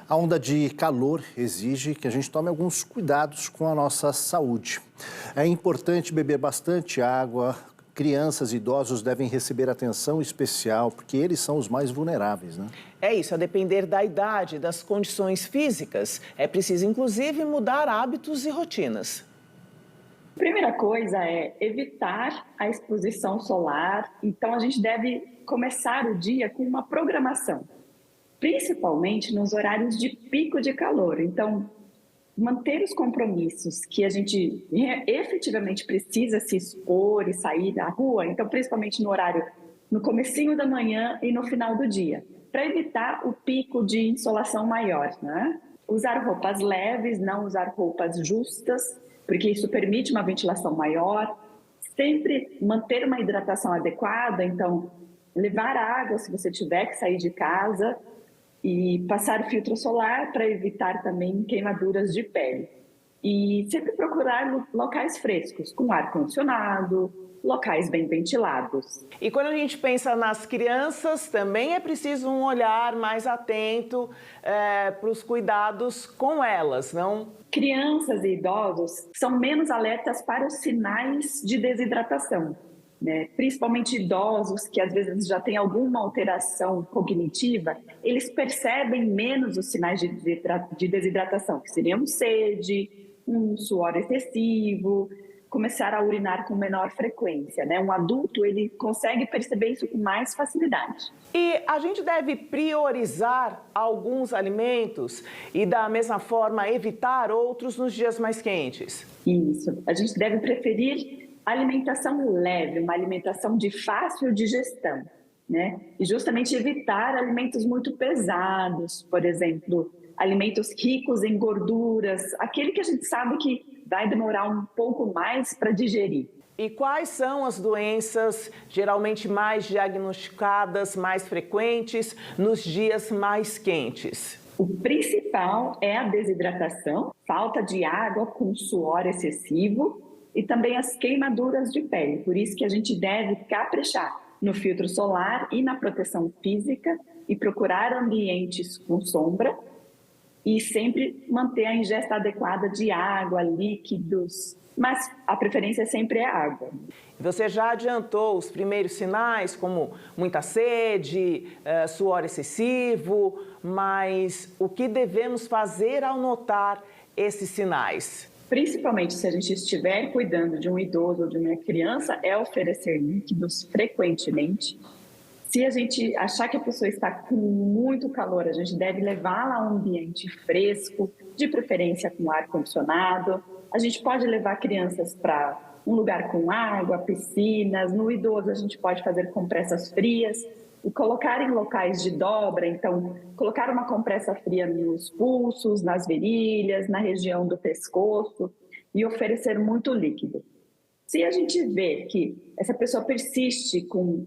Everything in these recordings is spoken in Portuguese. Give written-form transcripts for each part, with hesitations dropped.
A onda de calor exige que a gente tome alguns cuidados com a nossa saúde. É importante beber bastante água. Crianças e idosos devem receber atenção especial, porque eles são os mais vulneráveis, né? É isso, a depender da idade, das condições físicas, é preciso inclusive mudar hábitos e rotinas. Primeira coisa é evitar a exposição solar, então a gente deve começar o dia com uma programação, principalmente nos horários de pico de calor. Então, manter os compromissos que a gente efetivamente precisa se expor e sair da rua, então principalmente no horário, no comecinho da manhã e no final do dia, para evitar o pico de insolação maior, né? Usar roupas leves, não usar roupas justas, porque isso permite uma ventilação maior. Sempre manter uma hidratação adequada, então levar água se você tiver que sair de casa e passar filtro solar para evitar também queimaduras de pele. E sempre procurar locais frescos, com ar-condicionado, locais bem ventilados. E quando a gente pensa nas crianças, também é preciso um olhar mais atento para os cuidados com elas, não? Crianças e idosos são menos alertas para os sinais de desidratação, né? Principalmente idosos que às vezes já têm alguma alteração cognitiva, eles percebem menos os sinais de desidratação, que seriam sede, um suor excessivo, começar a urinar com menor frequência, né? Um adulto, ele consegue perceber isso com mais facilidade. E a gente deve priorizar alguns alimentos e, da mesma forma, evitar outros nos dias mais quentes? Isso. A gente deve preferir alimentação leve, uma alimentação de fácil digestão, né? E justamente evitar alimentos muito pesados, por exemplo, alimentos ricos em gorduras, aquele que a gente sabe que vai demorar um pouco mais para digerir. E quais são as doenças geralmente mais diagnosticadas, mais frequentes nos dias mais quentes? O principal é a desidratação, falta de água com suor excessivo e também as queimaduras de pele. Por isso que a gente deve caprichar no filtro solar e na proteção física e procurar ambientes com sombra e sempre manter a ingesta adequada de água, líquidos, mas a preferência sempre é água. Você já adiantou os primeiros sinais, como muita sede, suor excessivo, mas o que devemos fazer ao notar esses sinais? Principalmente se a gente estiver cuidando de um idoso ou de uma criança, é oferecer líquidos frequentemente. Se a gente achar que a pessoa está com muito calor, a gente deve levá-la a um ambiente fresco, de preferência com ar-condicionado. A gente pode levar crianças para um lugar com água, piscinas. No idoso, a gente pode fazer compressas frias e colocar em locais de dobra. Então, colocar uma compressa fria nos pulsos, nas virilhas, na região do pescoço e oferecer muito líquido. Se a gente vê que essa pessoa persiste com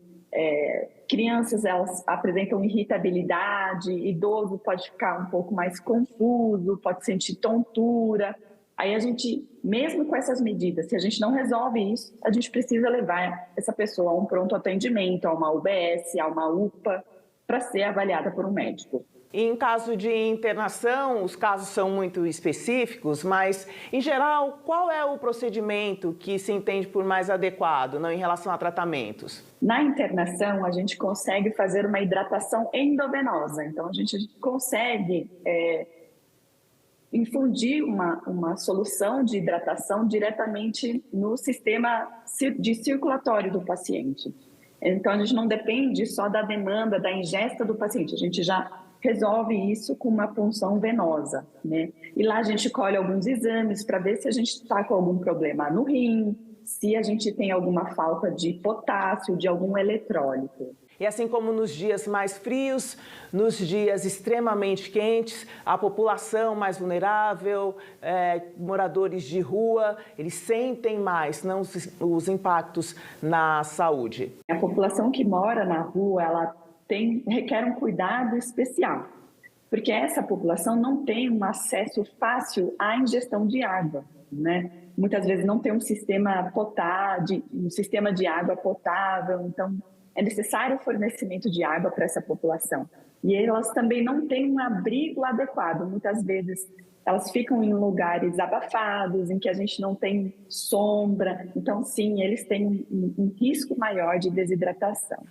crianças, elas apresentam irritabilidade, idoso pode ficar um pouco mais confuso, pode sentir tontura. Aí a gente, mesmo com essas medidas, se a gente não resolve isso, a gente precisa levar essa pessoa a um pronto atendimento, a uma UBS, a uma UPA, para ser avaliada por um médico. Em caso de internação, os casos são muito específicos, mas, em geral, qual é o procedimento que se entende por mais adequado, não em relação a tratamentos? Na internação, a gente consegue fazer uma hidratação endovenosa. Então, a gente consegue infundir uma solução de hidratação diretamente no sistema circulatório do paciente. Então, a gente não depende só da demanda, da ingesta do paciente, a gente já resolve isso com uma punção venosa, né? E lá a gente colhe alguns exames para ver se a gente está com algum problema no rim, se a gente tem alguma falta de potássio, de algum eletrólito. E assim como nos dias mais frios, nos dias extremamente quentes, a população mais vulnerável, moradores de rua, eles sentem mais os impactos na saúde. A população que mora na rua, ela requer um cuidado especial, porque essa população não tem um acesso fácil à ingestão de água, né? Muitas vezes não tem um sistema de água potável, então é necessário o fornecimento de água para essa população. E elas também não têm um abrigo adequado. Muitas vezes elas ficam em lugares abafados, em que a gente não tem sombra. Então, sim, eles têm um risco maior de desidratação.